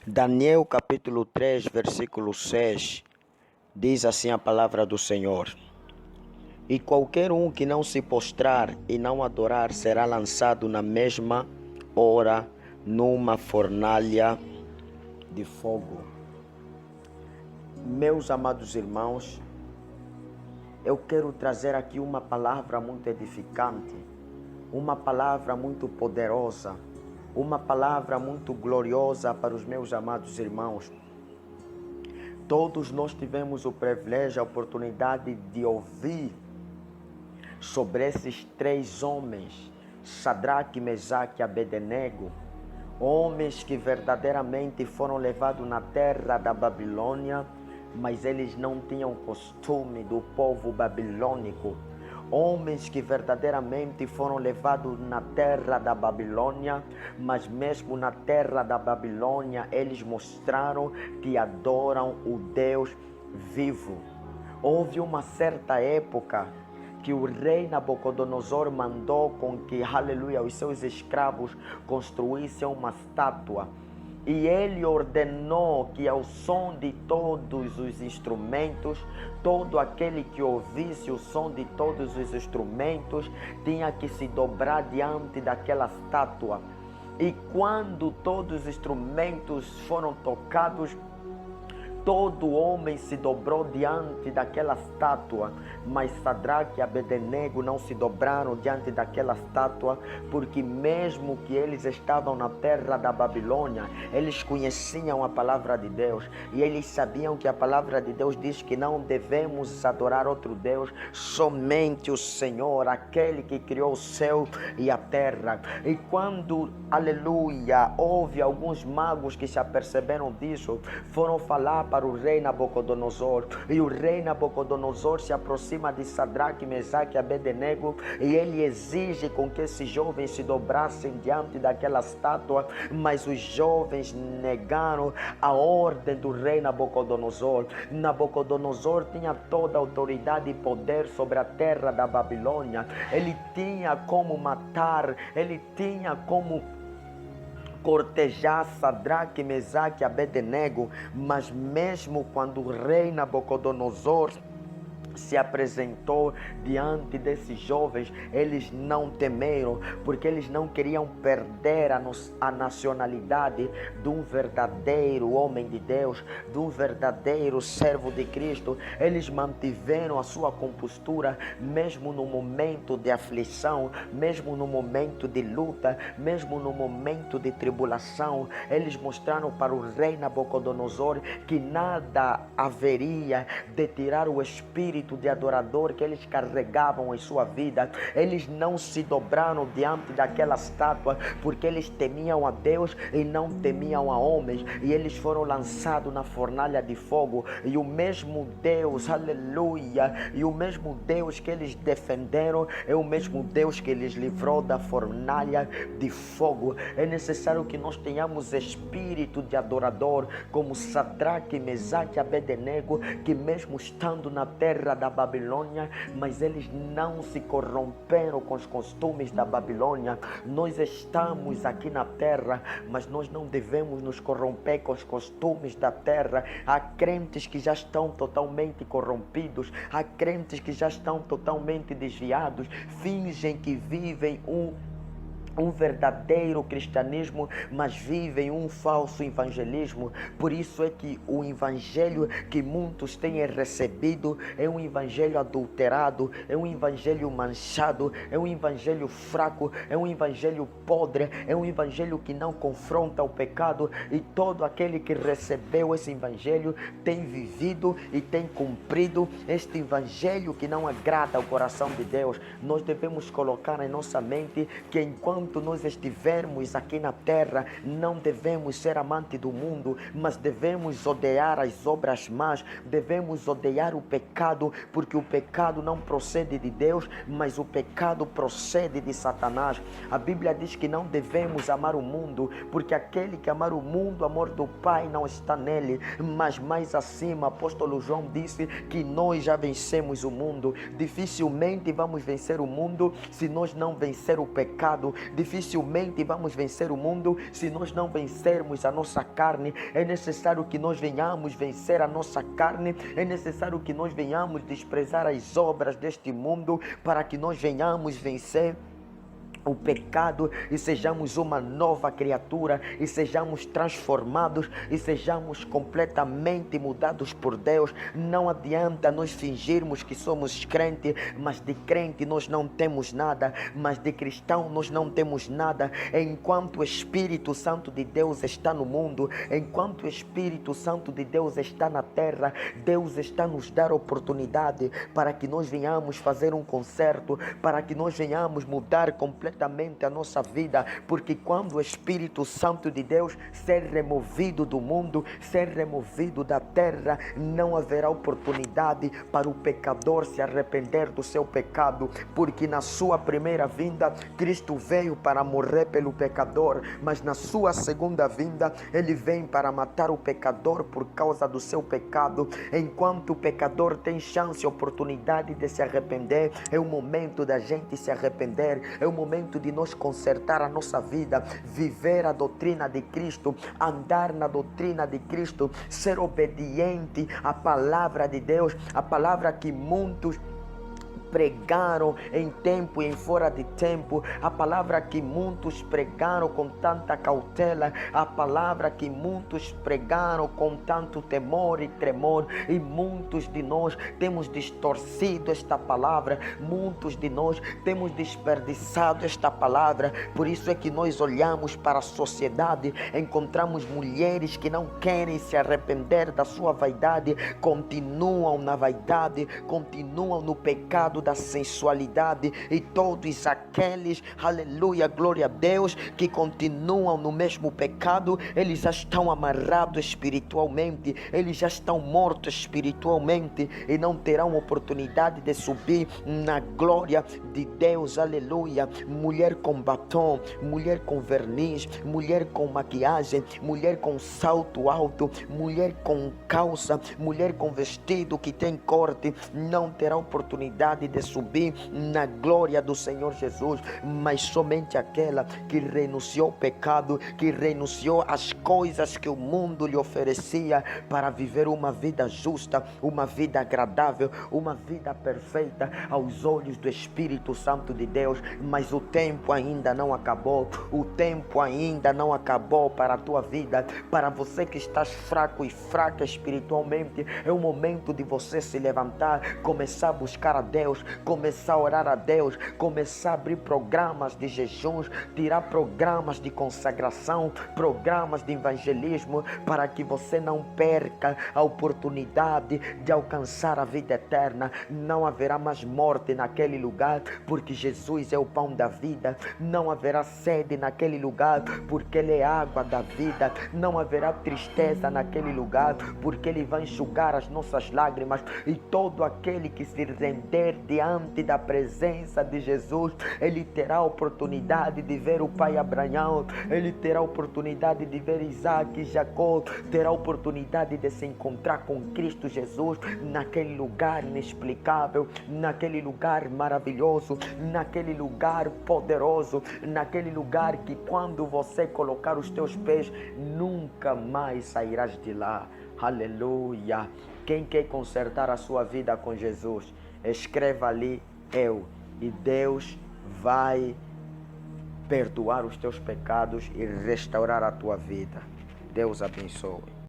Daniel capítulo 3, versículo 6, diz assim a palavra do Senhor: E qualquer um que não se postrar e não adorar será lançado na mesma hora numa fornalha de fogo. Meus amados irmãos, eu quero trazer aqui uma palavra muito edificante, uma palavra muito poderosa, uma palavra muito gloriosa para os meus amados irmãos. Todos nós tivemos o privilégio, a oportunidade de ouvir sobre esses três homens, Sadraque, Mesaque e Abednego, homens que verdadeiramente foram levados na terra da Babilônia, mas eles não tinham costume do povo babilônico. Homens que verdadeiramente foram levados na terra da Babilônia, mas mesmo na terra da Babilônia eles mostraram que adoram o Deus vivo. Houve uma certa época que o rei Nabucodonosor mandou com que, aleluia, os seus escravos construíssem uma estátua. E ele ordenou que ao som de todos os instrumentos, todo aquele que ouvisse o som de todos os instrumentos tinha que se dobrar diante daquela estátua. E quando todos os instrumentos foram tocados, todo homem se dobrou diante daquela estátua, mas Sadraque e Abednego não se dobraram diante daquela estátua, porque mesmo que eles estavam na terra da Babilônia, eles conheciam a palavra de Deus, e eles sabiam que a palavra de Deus diz que não devemos adorar outro Deus, somente o Senhor, aquele que criou o céu e a terra. E quando, aleluia, houve alguns magos que se aperceberam disso, foram falar para o rei Nabucodonosor, e o rei Nabucodonosor se aproxima de Sadraque, Mesaque e Abednego, e ele exige com que esses jovens se dobrassem diante daquela estátua, mas os jovens negaram a ordem do rei Nabucodonosor. Nabucodonosor tinha toda a autoridade e poder sobre a terra da Babilônia, ele tinha como matar, ele tinha como cortejar Sadraque, Mesaque e Abednego, mas mesmo quando o rei Nabucodonosor se apresentou diante desses jovens, eles não temeram, porque eles não queriam perder a nacionalidade de um verdadeiro homem de Deus, de um verdadeiro servo de Cristo. Eles mantiveram a sua compostura, mesmo no momento de aflição, mesmo no momento de luta, mesmo no momento de tribulação. Eles mostraram para o rei Nabucodonosor que nada haveria de tirar o espírito de adorador que eles carregavam em sua vida. Eles não se dobraram diante daquela estátua, porque eles temiam a Deus e não temiam a homens, e eles foram lançados na fornalha de fogo. E o mesmo Deus, aleluia, e o mesmo Deus que eles defenderam é o mesmo Deus que eles livrou da fornalha de fogo. É necessário que nós tenhamos espírito de adorador, como Sadraque, Mesaque e Abednego, que mesmo estando na terra da Babilônia, mas eles não se corromperam com os costumes da Babilônia. Nós estamos aqui na terra, mas nós não devemos nos corromper com os costumes da terra. Há crentes que já estão totalmente corrompidos, há crentes que já estão totalmente desviados, fingem que vivem um verdadeiro cristianismo, mas vivem um falso evangelismo. Por isso é que o evangelho que muitos têm recebido é um evangelho adulterado, é um evangelho manchado, é um evangelho fraco, é um evangelho podre, é um evangelho que não confronta o pecado. E todo aquele que recebeu esse evangelho tem vivido e tem cumprido este evangelho que não agrada ao coração de Deus. Nós devemos colocar em nossa mente que enquanto nós estivermos aqui na terra, não devemos ser amantes do mundo, mas devemos odiar as obras más, devemos odiar o pecado, porque o pecado não procede de Deus, mas o pecado procede de Satanás. A Bíblia diz que não devemos amar o mundo, porque aquele que amar o mundo, o amor do Pai não está nele. Mas mais acima, apóstolo João disse que nós já vencemos o mundo. Dificilmente vamos vencer o mundo se nós não vencer o pecado. Dificilmente vamos vencer o mundo se nós não vencermos a nossa carne. É necessário que nós venhamos vencer a nossa carne. É necessário que nós venhamos desprezar as obras deste mundo para que nós venhamos vencer o pecado e sejamos uma nova criatura e sejamos transformados e sejamos completamente mudados por Deus. Não adianta nós fingirmos que somos crente, mas de crente nós não temos nada, mas de cristão nós não temos nada. Enquanto o Espírito Santo de Deus está no mundo, enquanto o Espírito Santo de Deus está na terra, Deus está nos dar oportunidade para que nós venhamos fazer um concerto, para que nós venhamos mudar completamente a nossa vida, porque quando o Espírito Santo de Deus ser removido do mundo, ser removido da terra, não haverá oportunidade para o pecador se arrepender do seu pecado, porque na sua primeira vinda Cristo veio para morrer pelo pecador, mas na sua segunda vinda ele vem para matar o pecador por causa do seu pecado. Enquanto o pecador tem chance e oportunidade de se arrepender, é o momento da gente se arrepender, é o momento de nós consertar a nossa vida, viver a doutrina de Cristo, andar na doutrina de Cristo, ser obediente à palavra de Deus, a palavra que muitos pregaram em tempo e em fora de tempo, a palavra que muitos pregaram com tanta cautela, a palavra que muitos pregaram com tanto temor e tremor, e muitos de nós temos distorcido esta palavra, muitos de nós temos desperdiçado esta palavra. Por isso é que nós olhamos para a sociedade, encontramos mulheres que não querem se arrepender da sua vaidade, continuam na vaidade, continuam no pecado da sensualidade, e todos aqueles, aleluia, glória a Deus, que continuam no mesmo pecado, eles já estão amarrados espiritualmente, eles já estão mortos espiritualmente e não terão oportunidade de subir na glória de Deus, aleluia. Mulher com batom, mulher com verniz, mulher com maquiagem, mulher com salto alto, mulher com calça, mulher com vestido que tem corte, não terá oportunidade de subir na glória do Senhor Jesus, mas somente aquela que renunciou ao pecado, que renunciou às coisas que o mundo lhe oferecia para viver uma vida justa, uma vida agradável, uma vida perfeita aos olhos do Espírito Santo de Deus. Mas o tempo ainda não acabou, o tempo ainda não acabou para a tua vida. Para você que estás fraco e fraca espiritualmente, é o momento de você se levantar, começar a buscar a Deus, começar a orar a Deus, começar a abrir programas de jejuns, tirar programas de consagração, programas de evangelismo, para que você não perca a oportunidade de alcançar a vida eterna. Não haverá mais morte naquele lugar, porque Jesus é o pão da vida. Não haverá sede naquele lugar, porque Ele é a água da vida. Não haverá tristeza naquele lugar, porque Ele vai enxugar as nossas lágrimas. E todo aquele que se render diante da presença de Jesus, ele terá a oportunidade de ver o pai Abraão, ele terá a oportunidade de ver Isaac e Jacó, terá a oportunidade de se encontrar com Cristo Jesus naquele lugar inexplicável, naquele lugar maravilhoso, naquele lugar poderoso, naquele lugar que quando você colocar os teus pés, nunca mais sairás de lá. Aleluia! Quem quer consertar a sua vida com Jesus, escreva ali eu, e Deus vai perdoar os teus pecados e restaurar a tua vida. Deus abençoe.